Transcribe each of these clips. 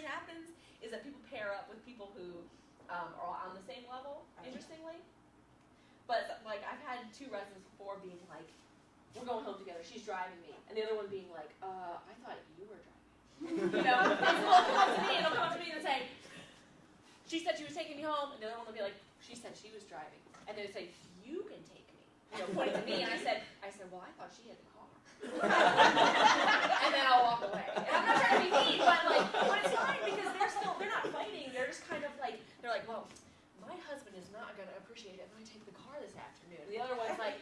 usually happens is that people pair up with people who are on the same level, interestingly. But like I've had 2 residents before being like, we're going home together, she's driving me. And the other one being like, I thought you were driving. You know, and so they'll come up to me and say, she said she was taking me home, and the other one will be like, she said she was driving. And they would say, you can take me. You know, pointing to me, and I said, well, I thought she had the car. And then I'll walk away. And I'm not trying to be mean, but it's fine because they're not fighting. They're just kind of like, they're like, well, my husband is not going to appreciate it if I take the car this afternoon. And the other one's like,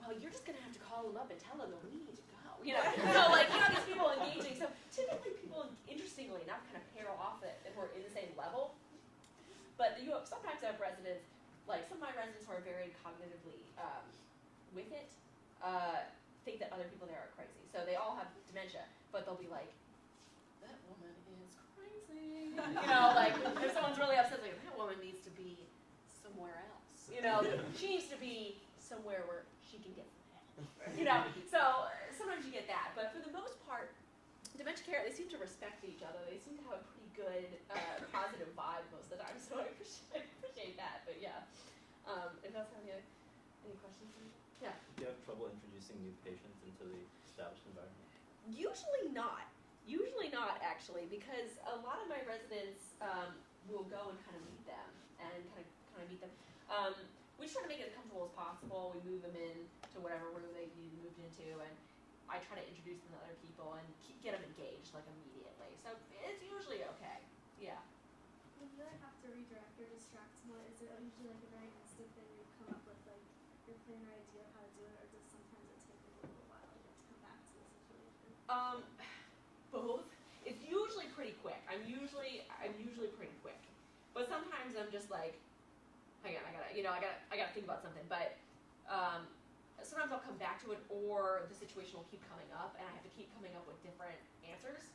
well, you're just going to have to call him up and tell him that we need to go. You know, so like, you know, these people engaging. So typically people, interestingly enough, kind of pair off that we're in the same level. But you sometimes have residents, like some of my residents who are very cognitively with it, think that other people there are crazy. So they all have dementia, but they'll be like, that woman is crazy. You know, like if someone's really upset, like that woman needs to be somewhere else. You know, she needs to be somewhere where she can get some help. You know, so sometimes you get that, but for the most part, dementia care, they seem to respect each other. They seem to have a pretty good positive vibe most of the time, so I appreciate that. But yeah, if that's any questions? Yeah. Do you have trouble introducing new patients into the established environment? Usually not. Usually not, actually, because a lot of my residents will go and kind of meet them and kind of meet them. We try to make it as comfortable as possible. We move them in to whatever room they need moved into, and I try to introduce them to other people and get them engaged like immediately. So it's usually okay. Yeah. When you have to redirect or distract someone, is it usually like a very instant thing where you come up with like your plan or idea of how to do it, or does sometimes it take like a little while to come back to the situation? Both. It's usually pretty quick. I'm usually pretty quick, but sometimes I'm just like, hang on, I gotta think about something. But sometimes I'll come back to it, or the situation will keep coming up, and I have to keep coming up with different answers.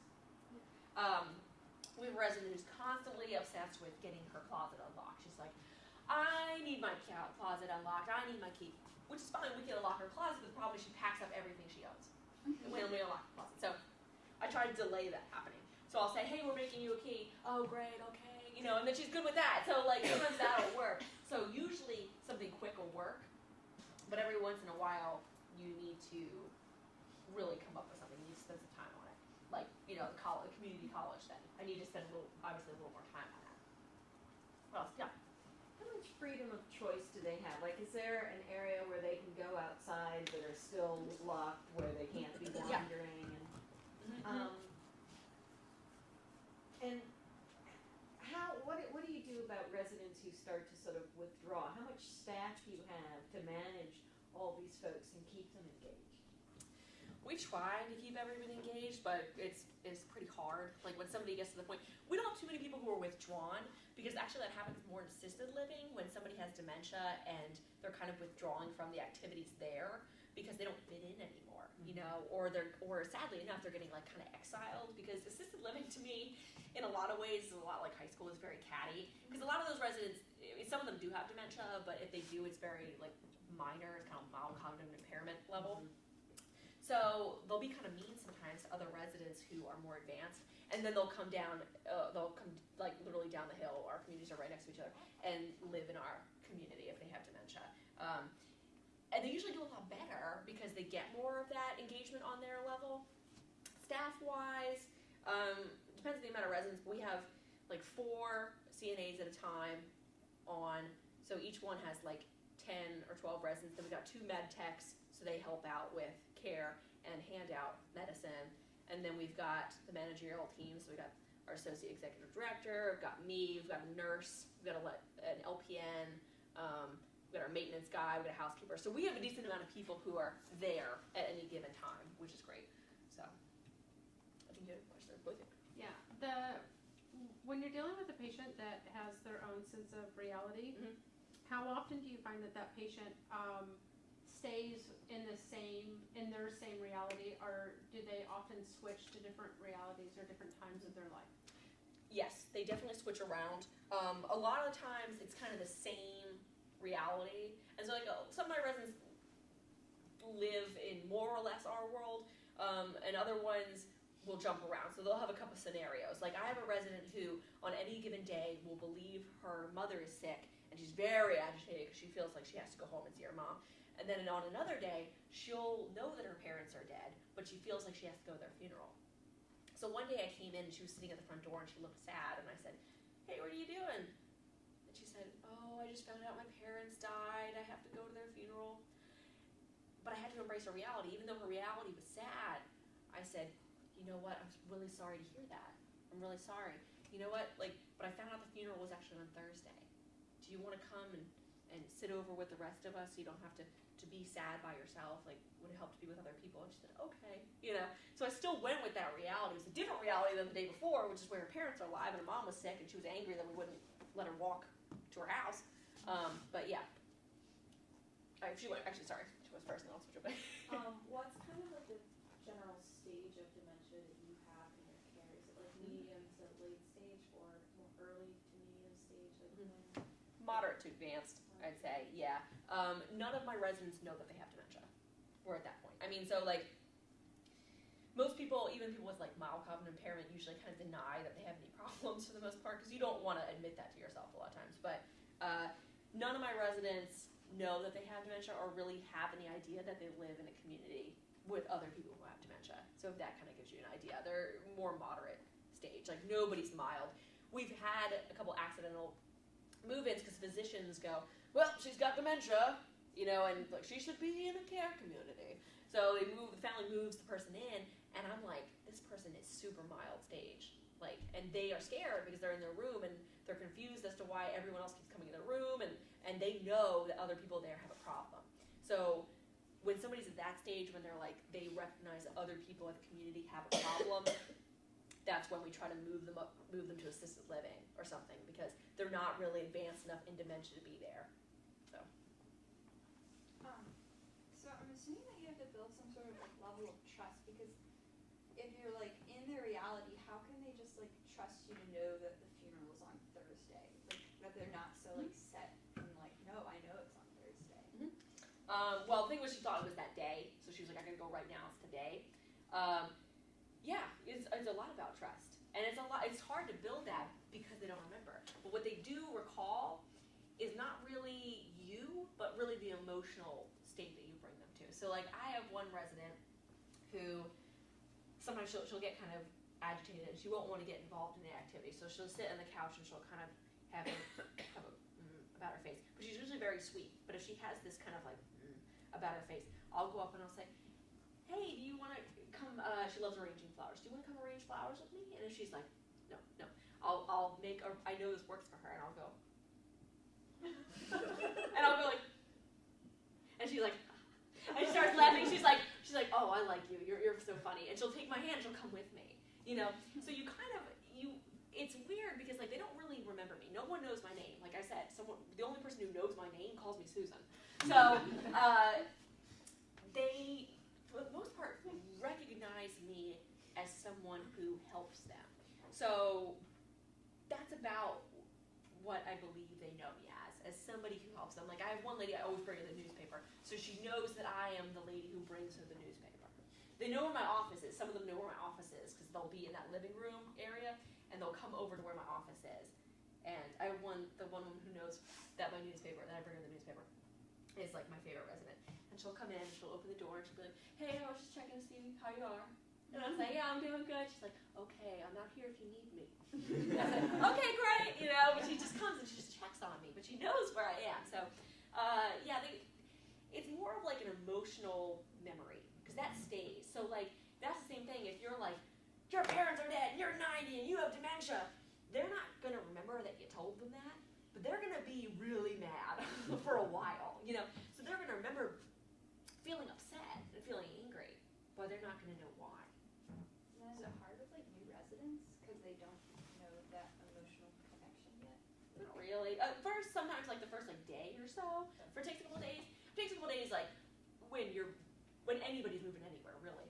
We have a resident who's constantly obsessed with getting her closet unlocked. She's like, I need my closet unlocked. I need my key, which is fine. We can unlock her closet, but the problem is she packs up everything she owns when we unlock the closet. So I try to delay that happening. So I'll say, hey, we're making you a key. Oh, great, okay. You know, and then she's good with that. So like sometimes that'll work. So usually something quick will work, but every once in a while you need to really come up with something. You need to spend some time on it. Like, you know, community college thing. I need to spend obviously a little more time on that. What else? Yeah. How much freedom of choice do they have? Like, is there an area where they can go outside that are still locked, where they can't be wandering? And what do you do about residents who start to sort of withdraw? How much staff do you have to manage all these folks and keep them engaged? We try to keep everybody engaged, but it's pretty hard. Like when somebody gets to the point, we don't have too many people who are withdrawn, because actually that happens more in assisted living when somebody has dementia and they're kind of withdrawing from the activities there because they don't fit in anymore, you know, or sadly enough they're getting like kind of exiled, because assisted living to me in a lot of ways is a lot like high school. Is very catty, because a lot of those residents, I mean, some of them do have dementia, but if they do, it's very like minor. It's kind of mild cognitive impairment level. So they'll be kind of mean sometimes to other residents who are more advanced, and then they'll come down, they'll come like literally down the hill. Our communities are right next to each other, and live in our community if they have dementia. And they usually do a lot better because they get more of that engagement on their level. Staff-wise, depends on the amount of residents. We have like 4 CNAs at a time on, so each one has like 10 or 12 residents. Then we got 2 med techs, so they help out with care and hand out medicine. And then we've got the managerial team, so we've got our associate executive director, we've got me, we've got a nurse, we've got an LPN, we've got our maintenance guy, we've got a housekeeper. So we have a decent amount of people who are there at any given time, which is great. So I think you had a question, both of you. Yeah, when you're dealing with a patient that has their own sense of reality, how often do you find that patient stays in their same reality, or do they often switch to different realities or different times of their life? Yes, they definitely switch around. A lot of the times it's kind of the same reality, and so like some of my residents live in more or less our world, and other ones will jump around. So they'll have a couple scenarios. Like I have a resident who on any given day will believe her mother is sick and she's very agitated because she feels like she has to go home and see her mom. And then on another day, she'll know that her parents are dead, but she feels like she has to go to their funeral. So one day I came in and she was sitting at the front door and she looked sad and I said, "Hey, what are you doing?" And she said, "Oh, I just found out my parents died. I have to go to their funeral." But I had to embrace her reality. Even though her reality was sad, I said, "You know what, I'm really sorry to hear that. I'm really sorry. You know what, but I found out the funeral was actually on Thursday. Do you want to come and sit over with the rest of us so you don't have to be sad by yourself? Like, would it help to be with other people?" And she said, "Okay." So I still went with that reality. It was a different reality than the day before, which is where her parents are alive and her mom was sick and she was angry that we wouldn't let her walk to her house. But yeah. She went first and I'll switch away. What's kind of like the general stage of dementia that you have in your care? Is it like medium to late stage or more early to medium stage? Like when? Moderate to advanced, I'd say, yeah. None of my residents know that they have dementia. We're at that point. I mean, so most people, even people with mild cognitive impairment, usually kind of deny that they have any problems for the most part because you don't want to admit that to yourself a lot of times. But none of my residents know that they have dementia or really have any idea that they live in a community with other people who have dementia. So if that kind of gives you an idea. They're more moderate stage. Nobody's mild. We've had a couple accidental move-ins because physicians go, "Well, she's got dementia, and she should be in a care community." So the family moves the person in, and I'm like, this person is super mild stage. And they are scared because they're in their room and they're confused as to why everyone else keeps coming in their room, and they know that other people there have a problem. So when somebody's at that stage, when they recognize that other people in the community have a problem, that's when we try to move them to assisted living or something because they're not really advanced enough in dementia to be there. So I'm assuming that you have to build some sort of level of trust because if you're in their reality, how can they just trust you to know that the funeral's on Thursday? That they're not so set and no, I know it's on Thursday. Well, the thing was she thought it was that day, so she was like, "I gotta go right now. It's today." Yeah, it's a lot about trust, and it's hard to build that because they don't remember. But what they do recall is not really you, but really the emotional state that you bring them to. So I have one resident who sometimes she'll get kind of agitated and she won't want to get involved in the activity. So she'll sit on the couch and she'll kind of have about her face. But she's usually very sweet. But if she has this kind of about her face, I'll go up and I'll say, "Hey, do you want to come?" She loves arranging flowers. "Do you want to come arrange flowers with me?" And if she's like, "No," I'll make. I know this works for her, and I'll go. And I'll go and she's like, and she starts laughing. She's like, "Oh, I like you. You're so funny." And she'll take my hand. She'll come with me. So you kind of it's weird because they don't really remember me. No one knows my name. Like I said, the only person who knows my name calls me Susan. So they, for the most part, recognize me as someone who helps them. So that's about what I believe they know me as somebody who helps them. I have one lady I always bring her the newspaper, so she knows that I am the lady who brings her the newspaper. They know where my office is. Some of them know where my office is because they'll be in that living room area, and they'll come over to where my office is. And I have the one woman who knows that my newspaper, that I bring her the newspaper, is my favorite resident. And she'll come in, she'll open the door, and she'll be like, "Hey, I was just checking to see how you are." And I'll say, "Yeah, I'm doing good." She's like, "Okay, I'm not here if you need me." I said, "Okay, great," but she just comes and she just checks on me, but she knows where I am. So, it's more of an emotional memory, because that stays. So, that's the same thing. If you're "Your parents are dead, and you're 90, and you have dementia," they're not going to remember that you told them that, but they're going to be really mad for a while, So they're going to remember feeling upset and feeling angry, but they're not going to know why. And is it hard with new residents because they don't know that emotional connection yet? Not really. First, sometimes the first day or so. It takes a couple days. When anybody's moving anywhere, really.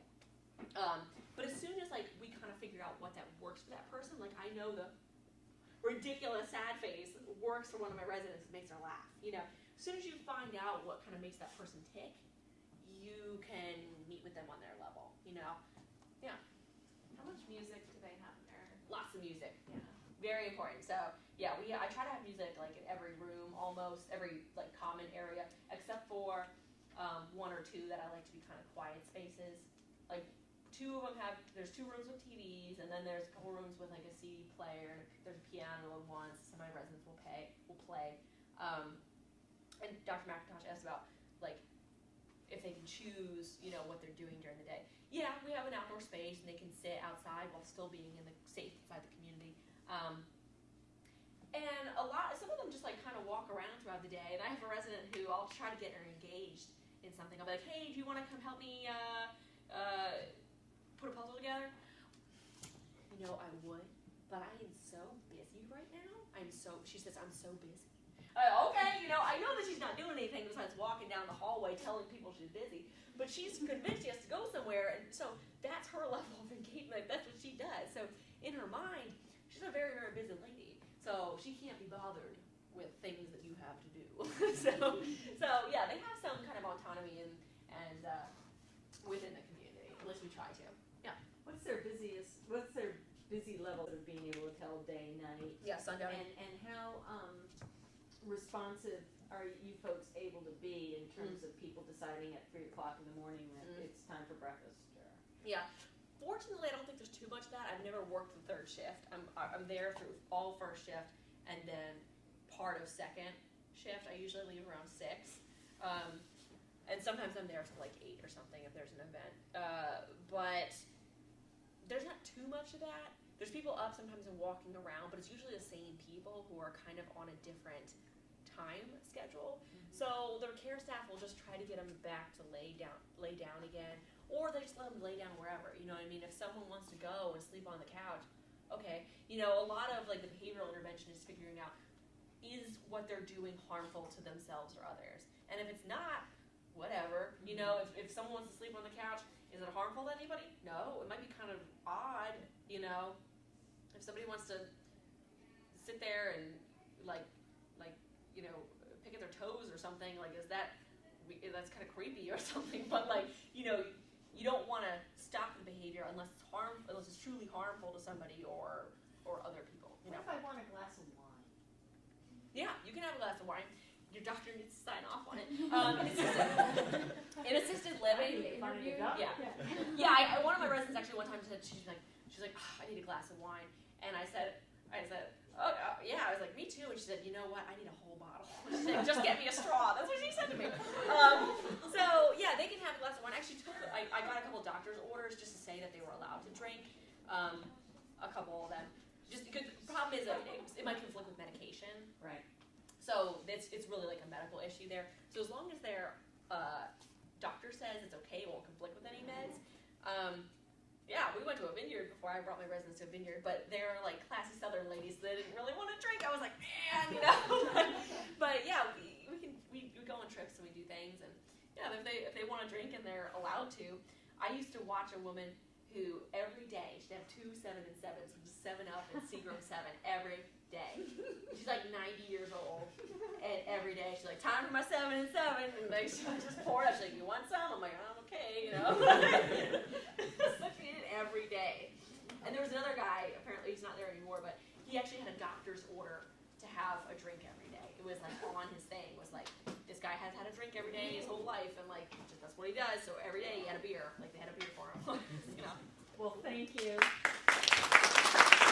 But as soon as we kind of figure out what that works for that person, I know the ridiculous sad face works for one of my residents and makes her laugh. As soon as you find out what kind of makes that person tick, you can meet with them on their level. Yeah. How much music do they have in there? Lots of music. Yeah. Very important. So yeah, I try to have music like in every room, almost every like common area, except for one or two that I like to be kind of quiet spaces. Like two of them there's 2 rooms with TVs, and then there's a couple rooms with like a CD player, and there's a piano in one, so some of my residents will play. And Dr. McIntosh asked about like if they can choose, what they're doing during the day. Yeah, we have an outdoor space, and they can sit outside while still being in the safe inside the community. And some of them just like kind of walk around throughout the day. And I have a resident who I'll try to get her engaged in something. I'll be like, hey, do you want to come help me put a puzzle together? I would, but I am so busy right now. She says, I'm so busy. Okay, I know that she's not doing anything besides walking down the hallway telling people she's busy, but she's convinced she has to go somewhere, and so that's her level of engagement. That's what she does. So in her mind, she's a very, very busy lady, so she can't be bothered with things that you have to do. so yeah, they have some kind of autonomy and within the community. At least we try to. Yeah. What's their busy level of being able to tell day, night? Yeah, sundown. And how responsive are you folks able to be in terms of people deciding at 3 o'clock in the morning that it's time for breakfast? Yeah. Fortunately, I don't think there's too much of that. I've never worked the 3rd shift. I'm there through all 1st shift and then part of 2nd shift. I usually leave around 6. And sometimes I'm there till like 8 or something if there's an event. But there's not too much of that. There's people up sometimes and walking around, but it's usually the same people who are kind of on a different time schedule. So their care staff will just try to get them back to lay down again, or they just let them lay down wherever. You know what I mean? If someone wants to go and sleep on the couch, okay. A lot of like the behavioral intervention is figuring out, is what they're doing harmful to themselves or others? And if it's not, whatever. If someone wants to sleep on the couch, is it harmful to anybody? No. It might be kind of odd, if somebody wants to sit there and pick at their toes or something, like that's kind of creepy or something, but you don't want to stop the behavior unless it's truly harmful to somebody or other people. What if I want a glass of wine? Yeah, you can have a glass of wine. Your doctor needs to sign off on it. In assisted living. Yeah. One of my residents actually one time said she's like, I need a glass of wine, and I said, oh yeah. I was like, me too. And she said, you know what? I need a whole bottle. She said, just get me a straw. That's what she said to me. So yeah, they can have a glass of wine. Actually, I got a couple of doctor's orders just to say that they were allowed to drink. A couple of them, just because the problem is that it might conflict with medication. Right. So it's really like a medical issue there. So as long as their doctor says it's okay, it won't conflict with any meds. Yeah, we went to a vineyard before. I brought my residents to a vineyard, but they're like classy Southern ladies. So they didn't really want to drink. I was like, man, But yeah, we go on trips and we do things, and yeah, if they want to drink and they're allowed to. I used to watch a woman who every day she'd have 2 7 and 7s, which is 7-Up and Seagram 7 every day. She's like 90 years old, and every day she's like, time for my 7 and 7, and like she just pour it up. She's like, you want some? I'm like, I'm okay, So she did it every day. And there was another guy, apparently he's not there anymore, but he actually had a doctor's order to have a drink every day. It was like on his thing, was like, this guy has had a drink every day his whole life, and like, that's what he does. So every day he had a beer. Like they had a beer for him. Well, thank you.